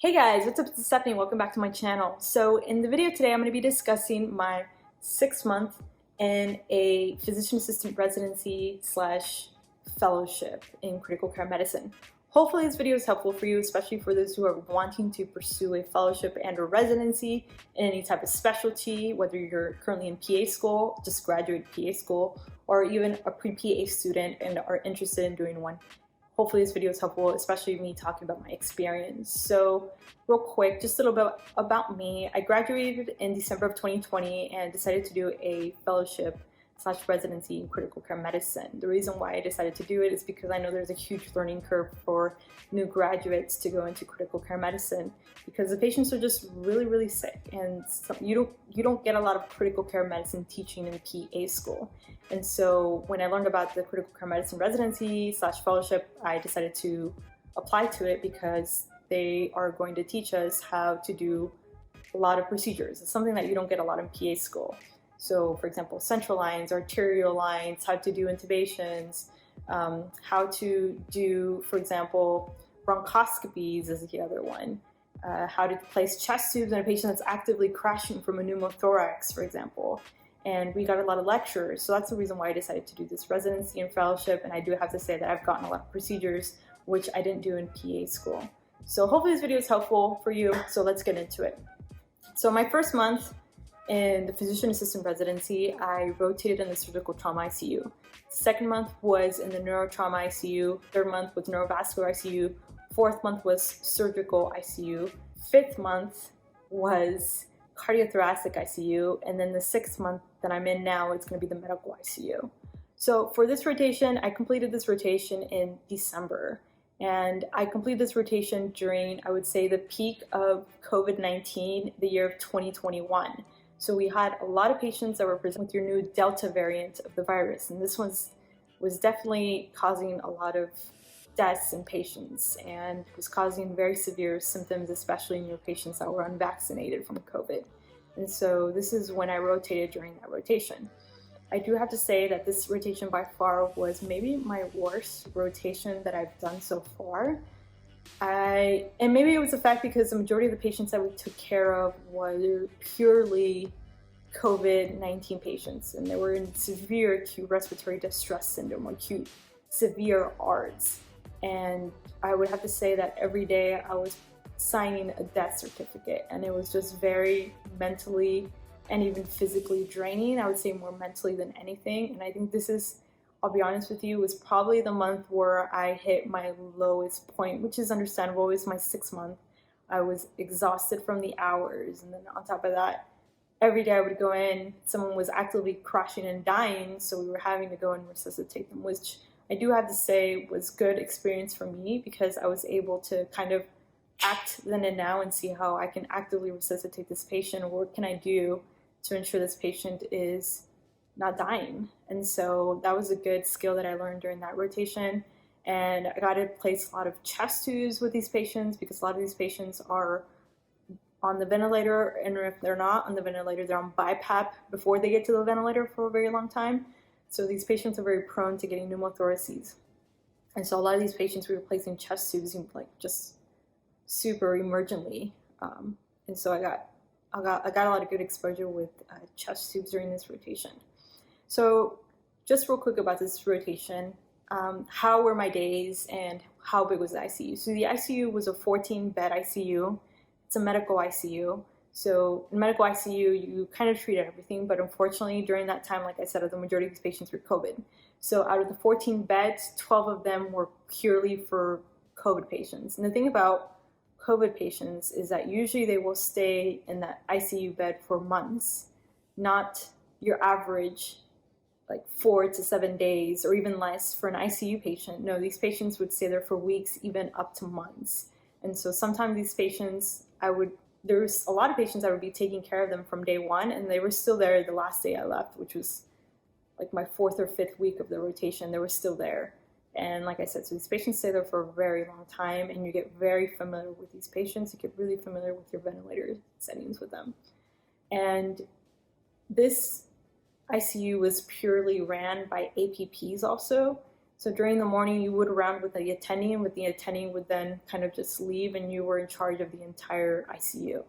Hey guys, what's up? It's Stephanie. Welcome back to my channel. So in the video today, I'm going to be discussing my 6 month in a physician assistant residency slash fellowship in critical care medicine. Hopefully this video is helpful for you, especially for those who are wanting to pursue a fellowship and or residency in any type of specialty, whether you're currently in PA school, just graduated PA school, or even a pre-PA student and are interested in doing one. Hopefully this video is helpful, especially me talking about my experience. So real quick, just a little bit about me. I graduated in December of 2020 and decided to do a fellowship slash residency in critical care medicine. The reason why I decided to do it is because I know there's a huge learning curve for new graduates to go into critical care medicine because the patients are just really sick, and you don't get a lot of critical care medicine teaching in PA school. And so when I learned about the critical care medicine residency slash fellowship, I decided to apply to it because they are going to teach us how to do a lot of procedures. It's something that you don't get a lot in PA school. So for example, central lines, arterial lines, how to do intubations, how to do, for example, bronchoscopies is the other one. How to place chest tubes in a patient that's actively crashing from a pneumothorax, for example. And we got a lot of lectures. So that's the reason why I decided to do this residency and fellowship. And I do have to say that I've gotten a lot of procedures, which I didn't do in PA school. So hopefully this video is helpful for you. So let's get into it. So my first month in the physician assistant residency, I rotated in the surgical trauma ICU. Second month was in the neurotrauma ICU. Third month was neurovascular ICU. Fourth month was surgical ICU. Fifth month was cardiothoracic ICU. And then the 6th month that I'm in now, it's going to be the medical ICU. So for this rotation, I completed this rotation in December. And I completed this rotation during, I would say, the peak of COVID-19, the year of 2021. So we had a lot of patients that were presenting with your new Delta variant of the virus. And this was definitely causing a lot of deaths in patients and was causing very severe symptoms, especially in your patients that were unvaccinated from COVID. And so this is when I rotated during that rotation. I do have to say that this rotation by far was maybe my worst rotation that I've done so far. And maybe it was the fact because the majority of the patients that we took care of were purely COVID-19 patients, and they were in severe acute respiratory distress syndrome, or acute severe ARDS. And I would have to say that every day I was signing a death certificate, and it was just very mentally and even physically draining. I would say more mentally than anything. And I think this is, I'll be honest with you, was probably the month where I hit my lowest point, which is understandable. It was my 6th month. I was exhausted from the hours. And then on top of that, every day I would go in, someone was actively crashing and dying. So we were having to go and resuscitate them, which I do have to say was good experience for me because I was able to kind of act then and now and see how I can actively resuscitate this patient, or what can I do to ensure this patient is not dying. And so that was a good skill that I learned during that rotation. And I got to place a lot of chest tubes with these patients because a lot of these patients are on the ventilator, and if they're not on the ventilator, they're on BiPAP before they get to the ventilator for a very long time. So these patients are very prone to getting pneumothoraces. And so a lot of these patients we were placing chest tubes like just super emergently. And so I got a lot of good exposure with chest tubes during this rotation. So just real quick about this rotation, how were my days and how big was the ICU? So the ICU was a 14-bed ICU. It's a medical ICU. So in medical ICU, you kind of treat everything, but unfortunately during that time, like I said, the majority of these patients were COVID. So out of the 14 beds, 12 of them were purely for COVID patients. And the thing about COVID patients is that usually they will stay in that ICU bed for months, not your average like 4 to 7 days or even less for an ICU patient. No, these patients would stay there for weeks, even up to months. And so sometimes these patients, there's a lot of patients I would be taking care of them from day one, and they were still there the last day I left, which was like my 4th or 5th week of the rotation. They were still there. And like I said, so these patients stay there for a very long time, and you get very familiar with these patients. You get really familiar with your ventilator settings with them. And this ICU was purely ran by APPs also. So during the morning, you would round with the attending, and the attending would then kind of just leave, and you were in charge of the entire ICU.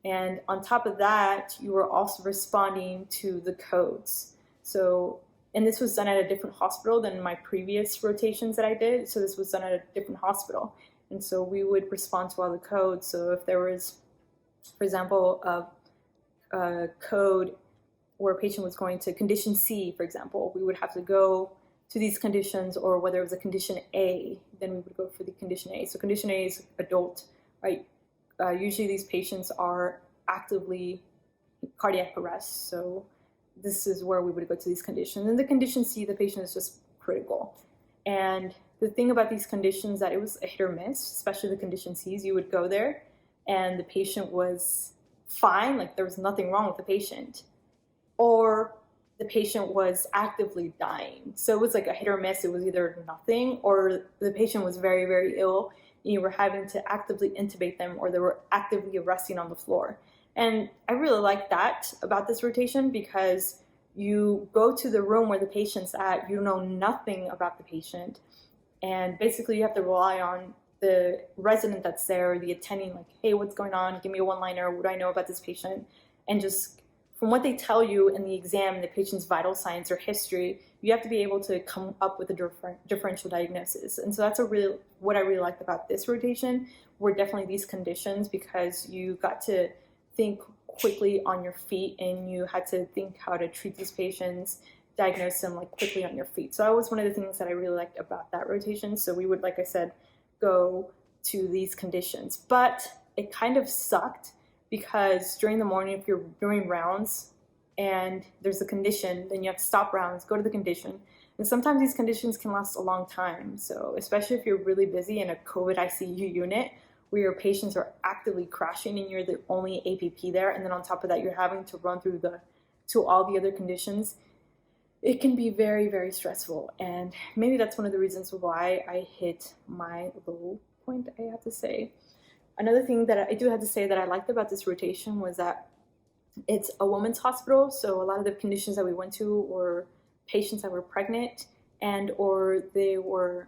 And on top of that, you were also responding to the codes. So, and this was done at a different hospital than my previous rotations that I did. So this was done at a different hospital. And so we would respond to all the codes. So if there was, for example, a code where a patient was going to condition C, for example, we would have to go to these conditions, or whether it was a condition A, then we would go for the condition A. So condition A is adult, right? Usually these patients are actively cardiac arrest. So this is where we would go to these conditions. And the condition C, the patient is just critical. And the thing about these conditions that it was a hit or miss, especially the condition C's. You would go there and the patient was fine, like there was nothing wrong with the patient, or the patient was actively dying. So it was like a hit or miss. It was either nothing, or the patient was very, very ill and you were having to actively intubate them, or they were actively arresting on the floor. And I really like that about this rotation, because you go to the room where the patient's at, you know nothing about the patient, and basically you have to rely on the resident that's there, the attending, like, hey, what's going on? Give me a one-liner. What do I know about this patient? And just from what they tell you in the exam, the patient's vital signs or history, you have to be able to come up with a differential diagnosis. And so that's what I really liked about this rotation were definitely these conditions, because you got to think quickly on your feet, and you had to think how to treat these patients, diagnose them like quickly on your feet. So that was one of the things that I really liked about that rotation. So we would, like I said, go to these conditions. But it kind of sucked, because during the morning, if you're doing rounds and there's a condition, then you have to stop rounds, go to the condition. And sometimes these conditions can last a long time. So especially if you're really busy in a COVID ICU unit where your patients are actively crashing and you're the only APP there, and then on top of that, you're having to run through to all the other conditions, it can be very, very stressful. And maybe that's one of the reasons why I hit my low point, I have to say. Another thing that I do have to say that I liked about this rotation was that it's a women's hospital. So a lot of the conditions that we went to were patients that were pregnant and or they were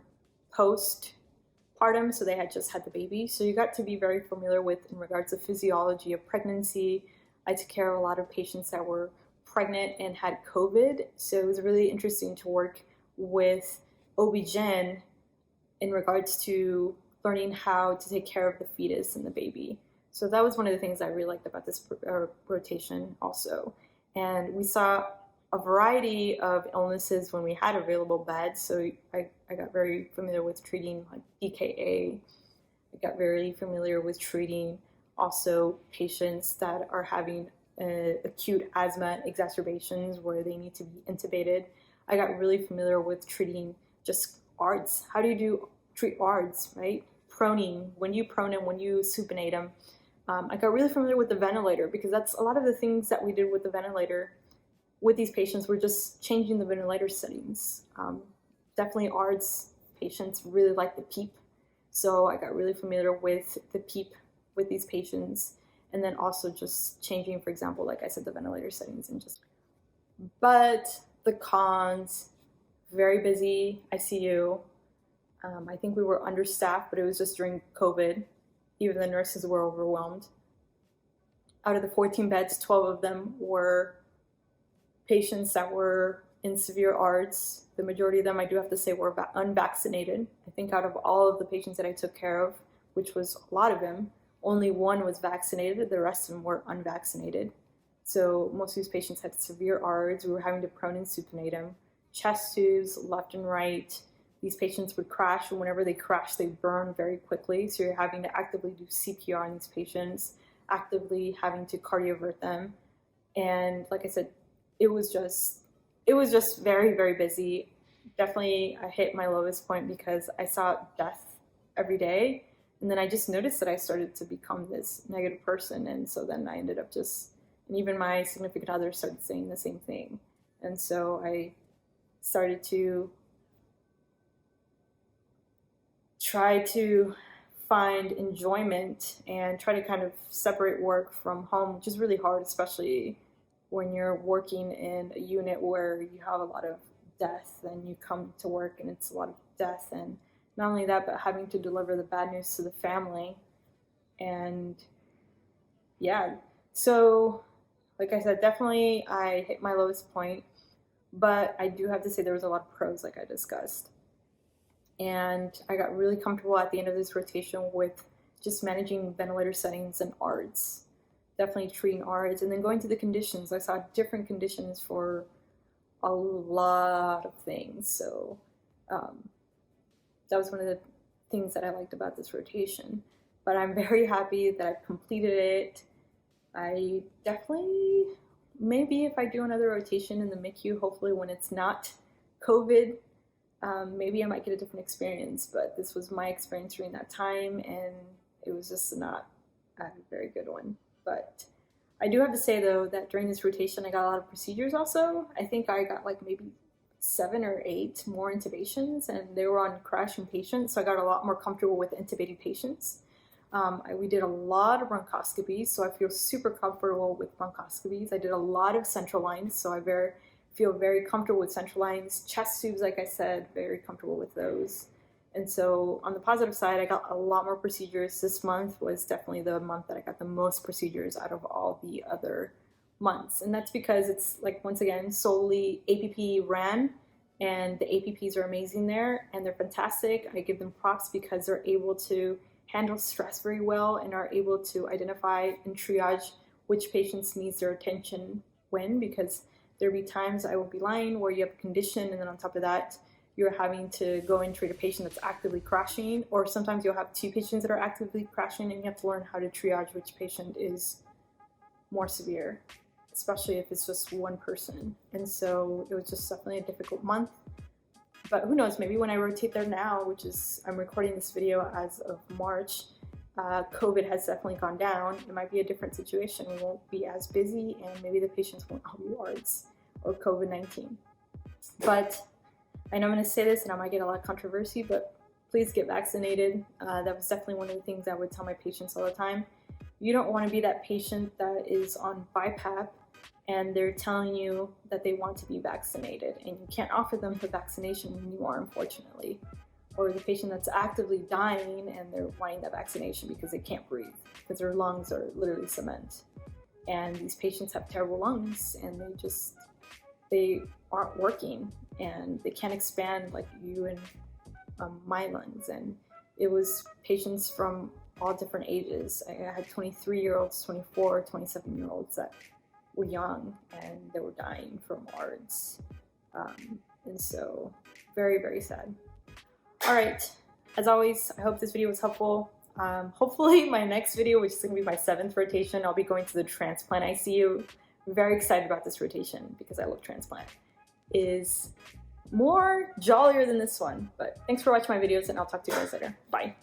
postpartum, so they had just had the baby. So you got to be very familiar with in regards to physiology of pregnancy. I took care of a lot of patients that were pregnant and had COVID. So it was really interesting to work with OB-GYN in regards to learning how to take care of the fetus and the baby. So that was one of the things I really liked about this rotation also. And we saw a variety of illnesses when we had available beds. So I got very familiar with treating like DKA. I got very familiar with treating also patients that are having acute asthma exacerbations where they need to be intubated. I got really familiar with treating just ARDS. How do you treat ARDS, right? Proning, when you prone them, when you supinate them. I got really familiar with the ventilator, because that's a lot of the things that we did with the ventilator with these patients. We're just changing the ventilator settings. Definitely ARDS patients really like the PEEP. So I got really familiar with the PEEP with these patients. And then also just changing, for example, like I said, the ventilator settings and just. But the cons, very busy ICU. I think we were understaffed, but it was just during COVID. Even the nurses were overwhelmed. Out of the 14 beds, 12 of them were patients that were in severe ARDS. The majority of them, I do have to say, were unvaccinated. I think out of all of the patients that I took care of, which was a lot of them, only one was vaccinated. The rest of them were unvaccinated. So most of these patients had severe ARDS. We were having to prone and supinate them. Chest tubes left and right. These patients would crash, and whenever they crash, they burn very quickly. So you're having to actively do CPR on these patients, actively having to cardiovert them. And like I said, it was just very, very busy. Definitely I hit my lowest point because I saw death every day. And then I just noticed that I started to become this negative person. And so then I ended up and even my significant other started saying the same thing. And so I started to try to find enjoyment and try to kind of separate work from home, which is really hard, especially when you're working in a unit where you have a lot of death, and you come to work and it's a lot of death, and not only that, but having to deliver the bad news to the family. And yeah, so like I said, definitely I hit my lowest point, but I do have to say there was a lot of pros like I discussed. And I got really comfortable at the end of this rotation with just managing ventilator settings and ARDS, definitely treating ARDS, and then going to the conditions. I saw different conditions for a lot of things, so that was one of the things that I liked about this rotation. But I'm very happy that I've completed it. I definitely, maybe if I do another rotation in the MICU, hopefully when it's not COVID, maybe I might get a different experience, but this was my experience during that time, and it was just not a very good one. But I do have to say though that during this rotation I got a lot of procedures also. I think I got like maybe 7 or 8 more intubations, and they were on crashing patients, so I got a lot more comfortable with intubated patients. We did a lot of bronchoscopies, so I feel super comfortable with bronchoscopies. I did a lot of central lines, so I feel very comfortable with central lines. Chest tubes, like I said, very comfortable with those. And so on the positive side, I got a lot more procedures. This month was definitely the month that I got the most procedures out of all the other months. And that's because it's like, once again, solely APP ran, and the APPs are amazing there and they're fantastic. I give them props because they're able to handle stress very well and are able to identify and triage which patients needs their attention when, because there'll be times I will be lying where you have a condition, and then on top of that, you're having to go and treat a patient that's actively crashing, or sometimes you'll have 2 patients that are actively crashing, and you have to learn how to triage which patient is more severe, especially if it's just one person. And so it was just definitely a difficult month. But who knows, maybe when I rotate there now, which is, I'm recording this video as of March, COVID has definitely gone down. It might be a different situation. We won't be as busy, and maybe the patients won't all be ARDS or COVID-19. But I know I'm going to say this and I might get a lot of controversy, but please get vaccinated. That was definitely one of the things I would tell my patients all the time. You don't want to be that patient that is on BiPAP and they're telling you that they want to be vaccinated, and you can't offer them the vaccination when you are, unfortunately. Or the patient that's actively dying and they're wanting that vaccination because they can't breathe, because their lungs are literally cement. And these patients have terrible lungs, and they aren't working, and they can't expand like you and my lungs. And it was patients from all different ages. I had 23-year-olds, 24, 27-year-olds that were young, and they were dying from ARDS. And so very, very sad. All right, as always, I hope this video was helpful. Hopefully my next video, which is going to be my 7th rotation, I'll be going to the transplant ICU. I'm very excited about this rotation because I love transplant. Is more jollier than this one. But thanks for watching my videos, and I'll talk to you guys later. Bye.